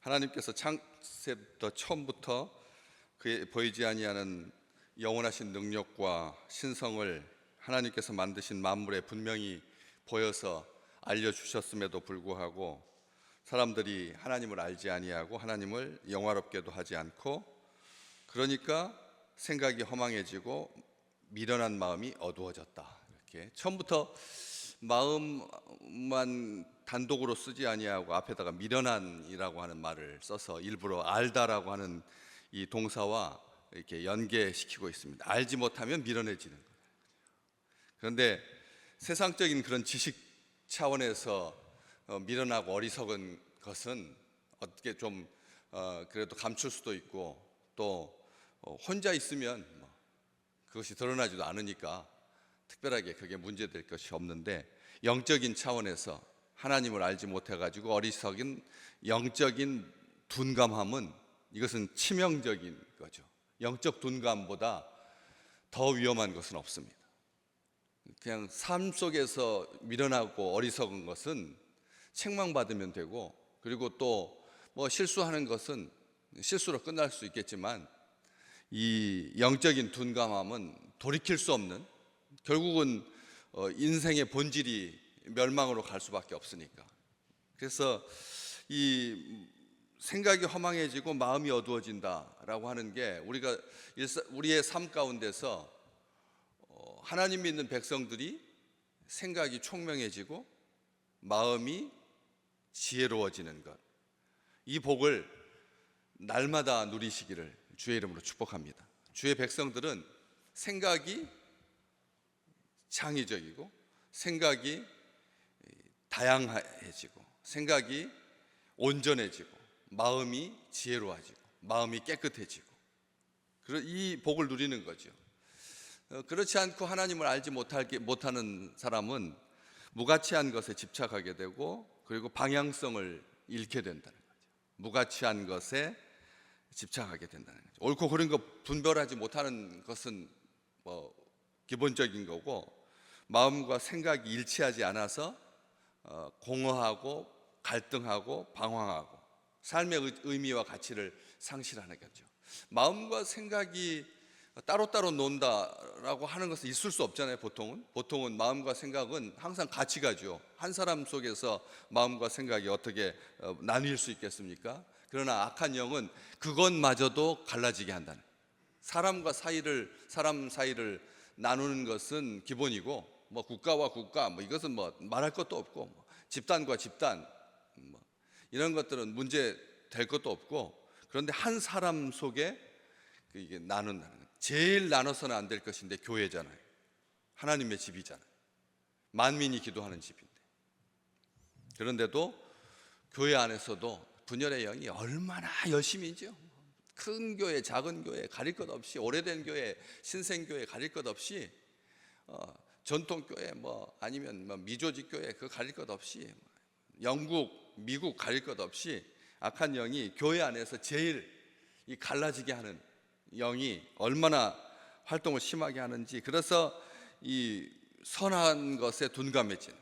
하나님께서 창세부터 처음부터 그의 보이지 아니하는 영원하신 능력과 신성을 하나님께서 만드신 만물에 분명히 보여서 알려주셨음에도 불구하고 사람들이 하나님을 알지 아니하고 하나님을 영화롭게도 하지 않고, 그러니까 생각이 허망해지고 미련한 마음이 어두워졌다. 이렇게 처음부터 마음만 단독으로 쓰지 아니하고 앞에다가 미련한이라고 하는 말을 써서 일부러 알다라고 하는 이 동사와 이렇게 연계시키고 있습니다. 알지 못하면 미련해지는 거예요. 그런데 세상적인 그런 지식 차원에서 미련하고 어리석은 것은 어떻게 좀 그래도 감출 수도 있고, 또 혼자 있으면 그것이 드러나지도 않으니까 특별하게 그게 문제될 것이 없는데, 영적인 차원에서 하나님을 알지 못해가지고 어리석은 영적인 둔감함은, 이것은 치명적인 거죠. 영적 둔감보다 더 위험한 것은 없습니다. 그냥 삶 속에서 미련하고 어리석은 것은 책망받으면 되고, 그리고 또 뭐 실수하는 것은 실수로 끝날 수 있겠지만, 이 영적인 둔감함은 돌이킬 수 없는, 결국은 인생의 본질이 멸망으로 갈 수밖에 없으니까. 그래서 이 생각이 허망해지고 마음이 어두워진다라고 하는 게, 우리의 삶 가운데서 하나님 믿는 백성들이 생각이 총명해지고 마음이 지혜로워지는 것, 이 복을 날마다 누리시기를 주의 이름으로 축복합니다. 주의 백성들은 생각이 창의적이고 생각이 다양해지고 생각이 온전해지고 마음이 지혜로워지고 마음이 깨끗해지고, 이 복을 누리는 거죠. 그렇지 않고 하나님을 알지 못하는 사람은 무가치한 것에 집착하게 되고, 그리고 방향성을 잃게 된다는 거죠. 무가치한 것에 집착하게 된다는 거죠. 옳고 그른 거 분별하지 못하는 것은 기본적인 거고, 마음과 생각이 일치하지 않아서 공허하고 갈등하고 방황하고 삶의 의미와 가치를 상실하는 거죠. 마음과 생각이 따로따로 논다라고 하는 것은 있을 수 없잖아요. 보통은 마음과 생각은 항상 같이 가죠. 한 사람 속에서 마음과 생각이 어떻게 나뉠 수 있겠습니까? 그러나 악한 영은 그것마저도 갈라지게 한다는, 사람 사이를 나누는 것은 기본이고, 국가와 국가, 이것은 말할 것도 없고, 집단과 집단, 이런 것들은 문제 될 것도 없고, 그런데 한 사람 속에 이게 나눈다는 거예요. 제일 나눠서는 안 될 것인데 교회잖아요. 하나님의 집이잖아요. 만민이 기도하는 집인데. 그런데도 교회 안에서도 분열의 영이 얼마나 열심히죠. 큰 교회, 작은 교회 가릴 것 없이, 오래된 교회, 신생교회 가릴 것 없이, 전통교회 아니면 미조직 교회 그거 가릴 것 없이, 영국, 미국 가릴 것 없이 악한 영이 교회 안에서 제일 이 갈라지게 하는 영이 얼마나 활동을 심하게 하는지. 그래서 이 선한 것에 둔감해지는,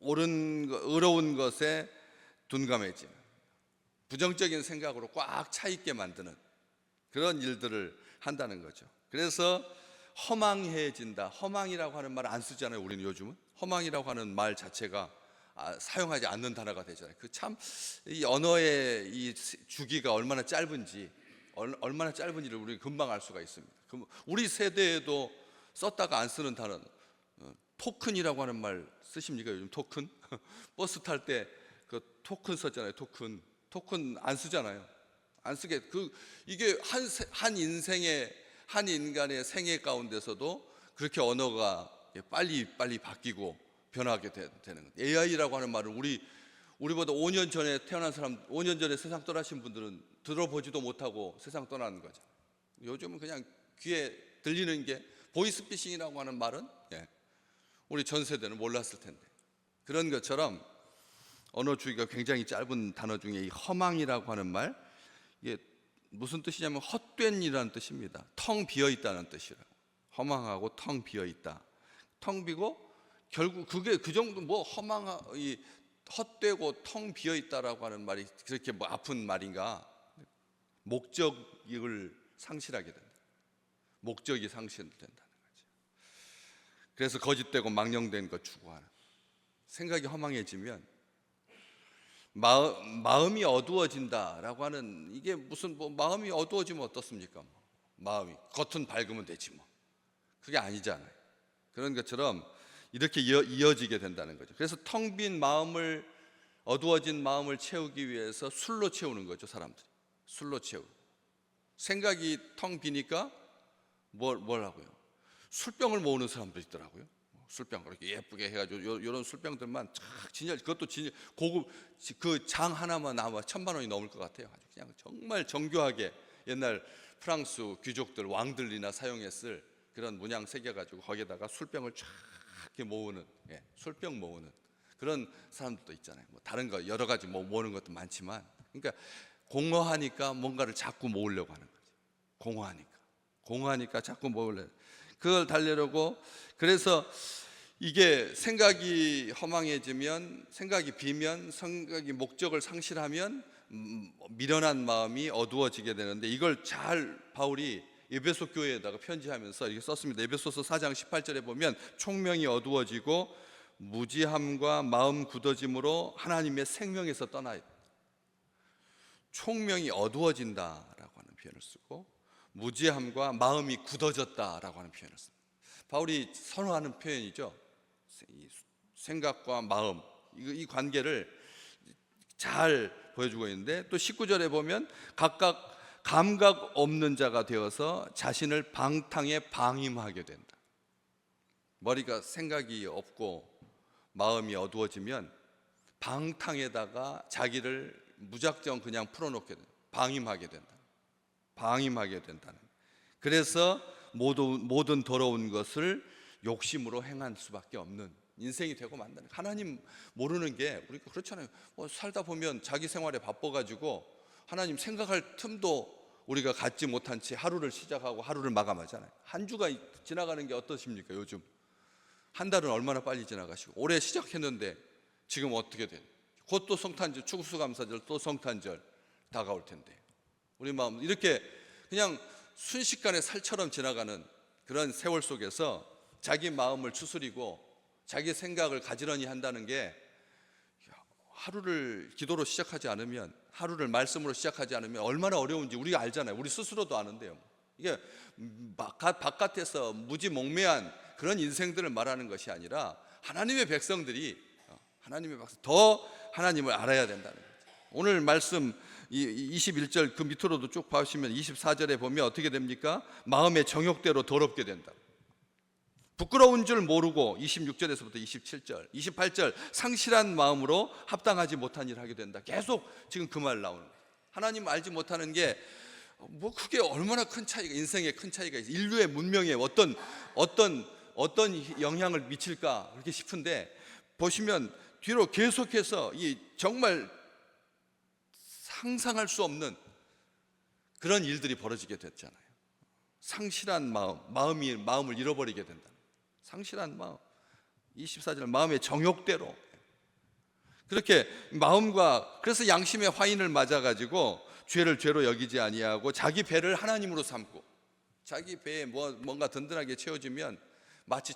의로운 것에 둔감해지는, 부정적인 생각으로 꽉 차 있게 만드는 그런 일들을 한다는 거죠. 그래서 허망해진다. 허망이라고 하는 말 안 쓰잖아요. 우리는 요즘은 허망이라고 하는 말 자체가 사용하지 않는 단어가 되잖아요. 이 언어의 이 주기가 얼마나 짧은지를 우리 금방 알 수가 있습니다. 우리 세대에도 썼다가 안 쓰는 단어, 토큰이라고 하는 말 쓰십니까? 요즘 토큰? 버스 탈 때 그 토큰 썼잖아요. 토큰 안 쓰잖아요. 안 쓰게. 이게 한 인간의 생애 가운데서도 그렇게 언어가 빨리 바뀌고 변하게 되는 거예요. AI라고 하는 말을 우리보다 5년 전에 태어난 사람, 5년 전에 세상 떠나신 분들은 들어보지도 못하고 세상 떠나는 거죠. 요즘은 그냥 귀에 들리는 게, 보이스피싱이라고 하는 말은 우리 전 세대는 몰랐을 텐데, 그런 것처럼 언어 주기가 굉장히 짧은 단어 중에 이 허망이라고 하는 말, 이게 무슨 뜻이냐면 헛된 이라는 뜻입니다. 텅 비어 있다는 뜻이라고. 허망하고 텅 비어 있다. 텅 비고 결국 그게 그 정도 허망이 헛되고 텅 비어 있다라고 하는 말이 그렇게 뭐 아픈 말인가? 목적을 상실하게 된다. 목적이 상실된다는 거죠. 그래서 거짓되고 망령된 것 추구하는, 생각이 허망해지면 마음이 어두워진다라고 하는, 이게 무슨 뭐 마음이 어두워지면 어떻습니까? 마음이 겉은 밝으면 되지 뭐. 그게 아니잖아요. 그런 것처럼 이렇게 이어지게 된다는 거죠. 그래서 텅 빈 마음을, 어두워진 마음을 채우기 위해서 술로 채우는 거죠. 사람들이 술로 채우고, 생각이 텅 비니까 뭘 하고요? 술병을 모으는 사람도 있더라고요. 술병 그렇게 예쁘게 해가지고 이런 술병들만 진짜, 그것도 진짜 고급, 그 장 하나만 아마 1,000만 원이 넘을 것 같아요. 아주 그냥 정말 정교하게 옛날 프랑스 귀족들, 왕들이나 사용했을 그런 문양 새겨가지고 거기에다가 술병을 쫙 이렇게 모으는, 술병 모으는 그런 사람들도 있잖아요. 뭐 다른 거 여러 가지 뭐 모으는 것도 많지만, 그러니까 공허하니까 뭔가를 자꾸 모으려고 하는 거죠. 공허하니까 자꾸 모으려고, 그걸 달래려고. 그래서 이게 생각이 허망해지면, 생각이 비면, 생각이 목적을 상실하면 미련한 마음이 어두워지게 되는데, 이걸 잘 바울이 에베소 교회에다가 편지하면서 이렇게 썼습니다. 에베소서 4장 18절에 보면 총명이 어두워지고 무지함과 마음 굳어짐으로 하나님의 생명에서 떠나요. 총명이 어두워진다라고 하는 표현을 쓰고, 무지함과 마음이 굳어졌다라고 하는 표현을 씁니다. 바울이 선호하는 표현이죠. 생각과 마음, 이 관계를 잘 보여주고 있는데, 또 19절에 보면 각각 감각 없는 자가 되어서 자신을 방탕에 방임하게 된다. 머리가 생각이 없고 마음이 어두워지면 방탕에다가 자기를 무작정 그냥 풀어놓게 된다. 방임하게 된다는. 그래서 모든 더러운 것을 욕심으로 행할 수밖에 없는 인생이 되고 만다는. 하나님 모르는 게, 우리가 그렇잖아요. 살다 보면 자기 생활에 바빠가지고 하나님 생각할 틈도 우리가 갖지 못한 채 하루를 시작하고 하루를 마감하잖아요. 한 주가 지나가는 게 어떠십니까? 요즘 한 달은 얼마나 빨리 지나가시고, 올해 시작했는데 지금 어떻게 돼? 곧 또 성탄절, 추수감사절, 또 성탄절 다가올 텐데, 우리 마음 이렇게 그냥 순식간에 살처럼 지나가는 그런 세월 속에서 자기 마음을 추스리고 자기 생각을 가지런히 한다는 게, 하루를 기도로 시작하지 않으면, 하루를 말씀으로 시작하지 않으면 얼마나 어려운지 우리가 알잖아요. 우리 스스로도 아는데요. 이게 바깥에서 무지몽매한 그런 인생들을 말하는 것이 아니라 하나님의 백성들이, 더 하나님을 알아야 된다는 거죠. 오늘 말씀 21절 그 밑으로도 쭉 봐주시면 24절에 보면 어떻게 됩니까? 마음의 정욕대로 더럽게 된다. 부끄러운 줄 모르고 26절에서부터 27절, 28절 상실한 마음으로 합당하지 못한 일을 하게 된다. 계속 지금 그 말 나오는 거예요. 하나님 알지 못하는 게 뭐 그게 얼마나 큰 차이가, 인생에 큰 차이가 있어. 인류의 문명에 어떤 영향을 미칠까 그렇게 싶은데, 보시면 뒤로 계속해서 이 정말 상상할 수 없는 그런 일들이 벌어지게 됐잖아요. 상실한 마음을 잃어버리게 된다. 상실한 마음, 24절 마음의 정욕대로 그렇게 마음과, 그래서 양심의 화인을 맞아가지고 죄를 죄로 여기지 아니하고 자기 배를 하나님으로 삼고, 자기 배에 뭔가 든든하게 채워지면 마치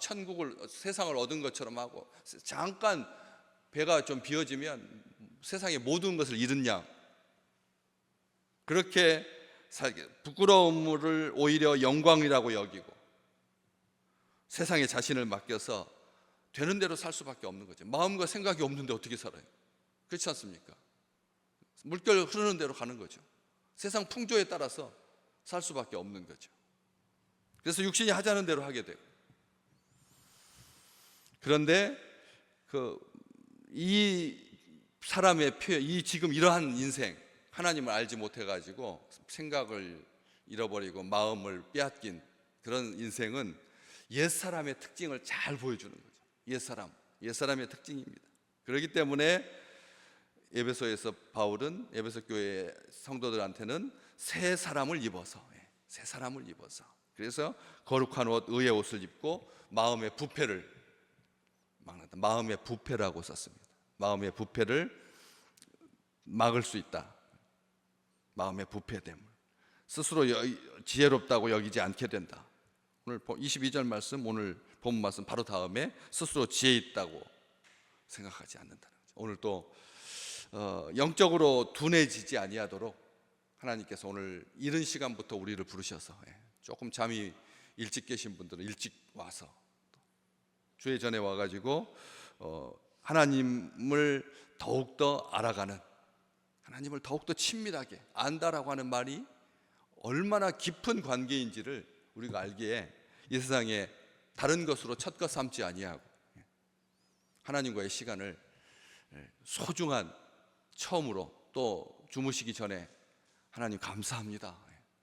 세상을 얻은 것처럼 하고, 잠깐 배가 좀 비어지면 세상의 모든 것을 잃은 양, 그렇게 살게, 부끄러움을 오히려 영광이라고 여기고 세상에 자신을 맡겨서 되는 대로 살 수밖에 없는 거죠. 마음과 생각이 없는데 어떻게 살아요? 그렇지 않습니까? 물결 흐르는 대로 가는 거죠. 세상 풍조에 따라서 살 수밖에 없는 거죠. 그래서 육신이 하자는 대로 하게 되고, 그런데 이 사람의 표현, 이 지금 이러한 인생, 하나님을 알지 못해가지고 생각을 잃어버리고 마음을 빼앗긴 그런 인생은 옛사람의 특징을 잘 보여주는 거죠. 옛사람의 특징입니다. 그렇기 때문에 에베소에서 바울은 에베소 교회 성도들한테는 새 사람을 입어서, 그래서 거룩한 옷, 의의 옷을 입고 마음의 부패를 막는다. 마음의 부패라고 썼습니다. 마음의 부패를 막을 수 있다. 마음의 부패됨을 스스로 지혜롭다고 여기지 않게 된다. 오늘 22절 말씀, 오늘 본문 말씀 바로 다음에 스스로 지혜 있다고 생각하지 않는다는 거죠. 오늘 또 영적으로 둔해지지 아니하도록 하나님께서 오늘 이른 시간부터 우리를 부르셔서 조금 잠이 일찍 계신 분들은 일찍 와서 주의 전에 와가지고 하나님을 더욱더 알아가는, 하나님을 더욱더 친밀하게 안다라고 하는 말이 얼마나 깊은 관계인지를 우리가 알기에 이 세상에 다른 것으로 첫것 삼지 아니하고 하나님과의 시간을 소중한 처음으로, 또 주무시기 전에 하나님 감사합니다.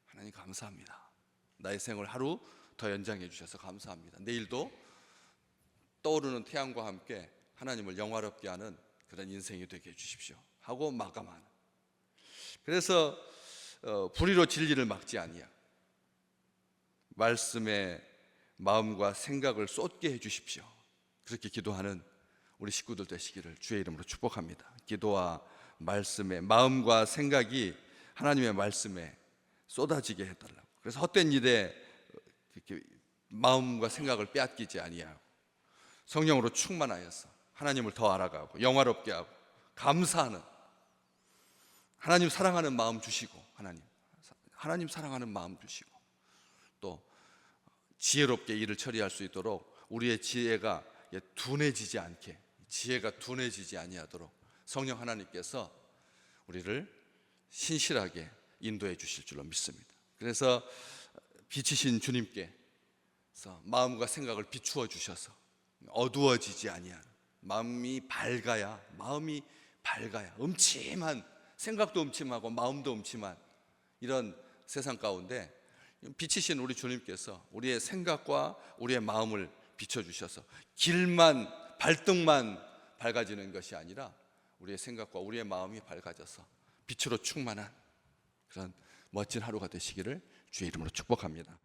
하나님 감사합니다. 나의 생을 하루 더 연장해 주셔서 감사합니다. 내일도 떠오르는 태양과 함께 하나님을 영화롭게 하는 그런 인생이 되게 해주십시오 하고 마감하는. 그래서 불의로 진리를 막지 아니하고 말씀에 마음과 생각을 쏟게 해주십시오. 그렇게 기도하는 우리 식구들 되시기를 주의 이름으로 축복합니다. 기도와 말씀에 마음과 생각이 하나님의 말씀에 쏟아지게 해달라고. 그래서 헛된 일에 이렇게 마음과 생각을 빼앗기지 아니하고 성령으로 충만하여서 하나님을 더 알아가고 영화롭게 하고 감사하는, 하나님 사랑하는 마음 주시고, 하나님 사랑하는 마음 주시고, 또 지혜롭게 일을 처리할 수 있도록 우리의 지혜가 둔해지지 않게, 지혜가 둔해지지 아니하도록 성령 하나님께서 우리를 신실하게 인도해 주실 줄로 믿습니다. 그래서 빛이신 주님께서 마음과 생각을 비추어 주셔서 어두워지지 아니하는 마음이 밝아야 음침한, 생각도 음침하고 마음도 음침한 이런 세상 가운데 빛이신 우리 주님께서 우리의 생각과 우리의 마음을 비춰주셔서 길만, 발등만 밝아지는 것이 아니라 우리의 생각과 우리의 마음이 밝아져서 빛으로 충만한 그런 멋진 하루가 되시기를 주의 이름으로 축복합니다.